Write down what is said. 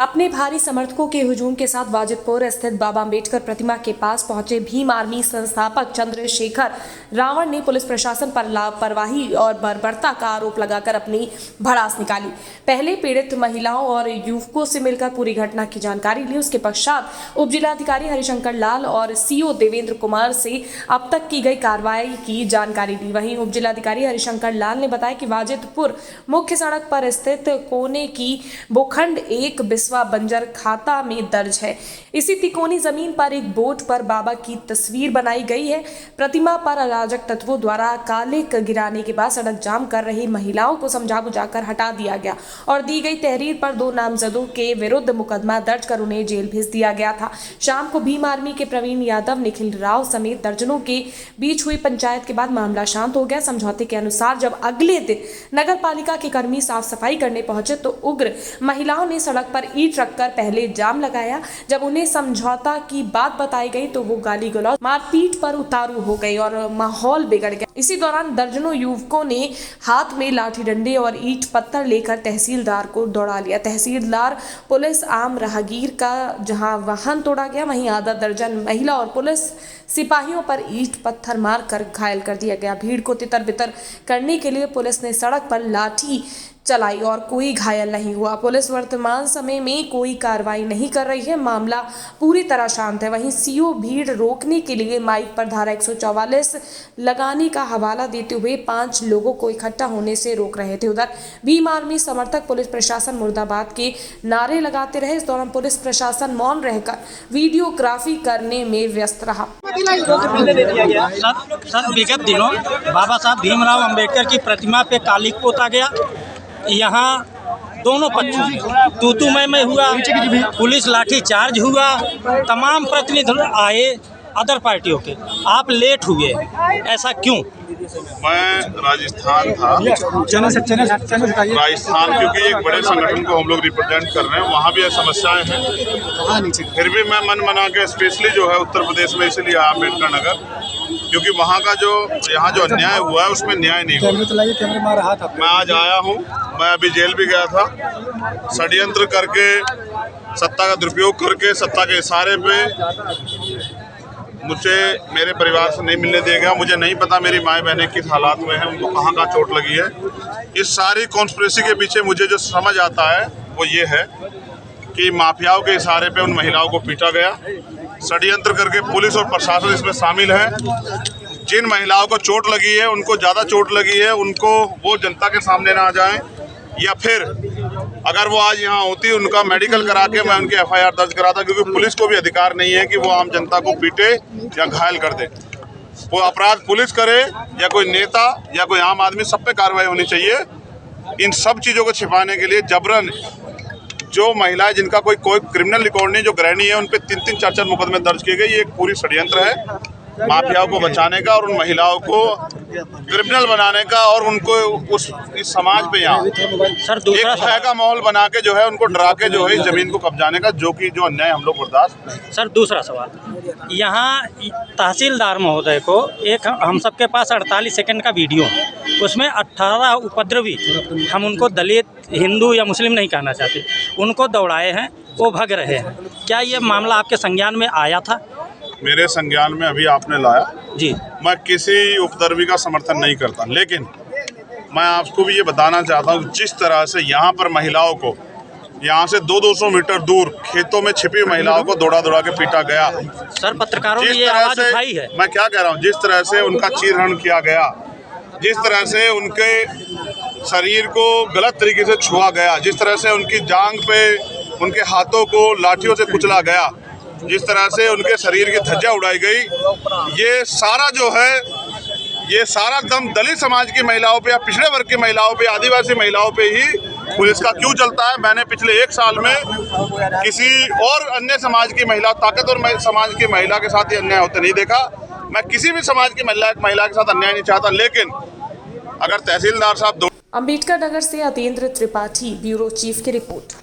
अपने भारी समर्थकों के हुजूम के साथ वाजिदपुर स्थित बाबा अम्बेडकर प्रतिमा के पास पहुंचे भीम आर्मी संस्थापक चंद्रशेखर रावण ने पुलिस प्रशासन पर लापरवाही और बर्बरता का आरोप लगाकर अपनी भड़ास निकाली। पहले पीड़ित महिलाओं और युवकों से मिलकर पूरी घटना की जानकारी ली। उसके पश्चात उप जिलाधिकारी हरिशंकर लाल और सीओ देवेंद्र कुमार से अब तक की गई कार्रवाई की जानकारी दी। वहीं उप जिलाधिकारी हरिशंकर लाल ने बताया कि वाजिदपुर मुख्य सड़क पर स्थित कोने की भूखंड एक बंजर खाता में दर्ज है। इसी तिकोनी जमीन पर एक बोर्ड पर बाबा की तस्वीर बनाई गई है। प्रतिमा पर अराजक तत्वों द्वारा कालिक गिराने के बाद सड़क जाम कर रही महिलाओं को समझा बुझाकर हटा दिया गया और दी गई तहरीर पर 2 नामजदों के विरुद्ध मुकदमा दर्ज कर उन्हें जेल भेज दिया गया था। शाम को भीम आर्मी के प्रवीण यादव, निखिल राव समेत दर्जनों के बीच हुई पंचायत के बाद मामला शांत हो गया। समझौते के अनुसार जब अगले दिन नगर पालिका के कर्मी साफ सफाई करने पहुंचे तो उग्र महिलाओं ने सड़क पर ईंट रखकर पहले जाम लगाया। जब उन्हें समझौता की बात बताई गई तो वो गाली गलौज मारपीट पर उतारू हो गई और माहौल बिगड़ गया। इसी दौरान दर्जनों युवकों ने हाथ में लाठी डंडे और ईंट पत्थर लेकर तहसीलदार को दौड़ा लिया। तहसीलदार, पुलिस, आम राहगीर का जहां वाहन तोड़ा गया, वहीं आधा दर्जन महिला और पुलिस सिपाहियों पर ईंट पत्थर मारकर घायल कर दिया गया। भीड़ को तितर बितर करने के लिए पुलिस ने सड़क पर लाठी चलाई और कोई घायल नहीं हुआ। पुलिस वर्तमान समय में कोई कार्रवाई नहीं कर रही है। मामला पूरी तरह शांत है। वहीं सीओ भीड़ रोकने के लिए माइक पर धारा 144 लगाने का हवाला देते हुए 5 लोगों को इकट्ठा होने से रोक रहे थे। उधर भीम आर्मी समर्थक पुलिस प्रशासन मुर्दाबाद के नारे लगाते रहे। इस दौरान पुलिस प्रशासन मौन रहकर वीडियोग्राफी करने में व्यस्त रहा। सर विगत दिनों बाबा साहब भीमराव अंबेडकर की प्रतिमा पे कालिक पोता गया। यहाँ दोनों पक्षों तू मैं हुआ, पुलिस लाठी चार्ज हुआ, तमाम प्रतिनिधि आए अदर पार्टियों के। आप लेट हुए, ऐसा क्यों? मैं राजस्थान था। राजस्थान क्योंकि एक बड़े संगठन को हम लोग रिप्रेजेंट कर रहे हैं, वहाँ भी समस्याएं हैं। फिर भी मैं मन मना के स्पेशली जो है उत्तर प्रदेश में इसलिए आया अम्बेडकर नगर, क्योंकि वहाँ का जो यहाँ जो अन्याय हुआ है उसमें न्याय नहीं हुआ। मैं आज आया हूँ। मैं अभी जेल भी गया था। षड्यंत्र करके, सत्ता का दुरुपयोग करके, सत्ता के इशारे पे मुझे मेरे परिवार से नहीं मिलने दिया गया। मुझे नहीं पता मेरी माएँ बहनें किस हालात में हैं, उनको कहाँ कहाँ चोट लगी है। इस सारी कॉन्स्पिरेसी के पीछे मुझे जो समझ आता है वो ये है कि माफियाओं के इशारे पे उन महिलाओं को पीटा गया। षड्यंत्र करके पुलिस और प्रशासन इसमें शामिल है। जिन महिलाओं को चोट लगी है, उनको ज़्यादा चोट लगी है, उनको वो जनता के सामने ना आ जाएं, या फिर अगर वो आज यहाँ होती उनका मेडिकल करा के मैं उनकी FIR दर्ज कराता, क्योंकि पुलिस को भी अधिकार नहीं है कि वो आम जनता को पीटे या घायल कर दे। वो अपराध पुलिस करे या कोई नेता या कोई आम आदमी, सब पे कार्रवाई होनी चाहिए। इन सब चीज़ों को छिपाने के लिए जबरन जो महिलाएं जिनका कोई क्रिमिनल रिकॉर्ड नहीं, जो गृहिणी है, उन पे 3-3, 4-4 मुकदमे दर्ज किए गए। ये एक पूरी षड्यंत्र है माफियाओं को बचाने का और उन महिलाओं को क्रिमिनल बनाने का, और उनको इस समाज पे यहाँ सर दूसरा एक भय का माहौल बना के जो है उनको डरा के जो है इस जमीन को कब्जाने का, जो अन्याय हम लोग बर्दाश्त। सर दूसरा सवाल, यहाँ तहसीलदार महोदय को एक हम सबके पास 48 सेकंड का वीडियो, उसमें 18 उपद्रवी, हम उनको दलित, हिंदू या मुस्लिम नहीं कहना चाहते, उनको दौड़ाए हैं, वो भाग रहे हैं। क्या ये मामला आपके संज्ञान में आया था? मेरे संज्ञान में अभी आपने लाया जी। मैं किसी उपद्रवी का समर्थन नहीं करता, लेकिन मैं आपको भी ये बताना चाहता हूँ जिस तरह से यहाँ पर महिलाओं को यहाँ से 200-200 मीटर दूर खेतों में छिपी महिलाओं को दौड़ा दौड़ा के पीटा गया। सर पत्रकारों ने ये आवाज उठाई है। मैं क्या कह रहा हूँ, जिस तरह से उनका चीरहरण किया गया, जिस तरह से उनके शरीर को गलत तरीके से छुआ गया, जिस तरह से उनकी जांघ पे उनके हाथों को लाठियों से कुचला गया, जिस तरह से उनके शरीर की धज्जा उड़ाई गई, ये सारा जो है, ये सारा दम दलित समाज की महिलाओं पे या पिछड़े वर्ग की महिलाओं पे, आदिवासी महिलाओं पे ही पुलिस का क्यों चलता है? मैंने पिछले 1 साल में किसी और अन्य समाज की महिला, ताकतवर समाज की महिला के साथ ये अन्याय होते नहीं देखा। मैं किसी भी समाज की महिला के साथ अन्याय नहीं चाहता, लेकिन अगर तहसीलदार साहब अम्बेडकर नगर से अतेंद्र त्रिपाठी, ब्यूरो चीफ की रिपोर्ट।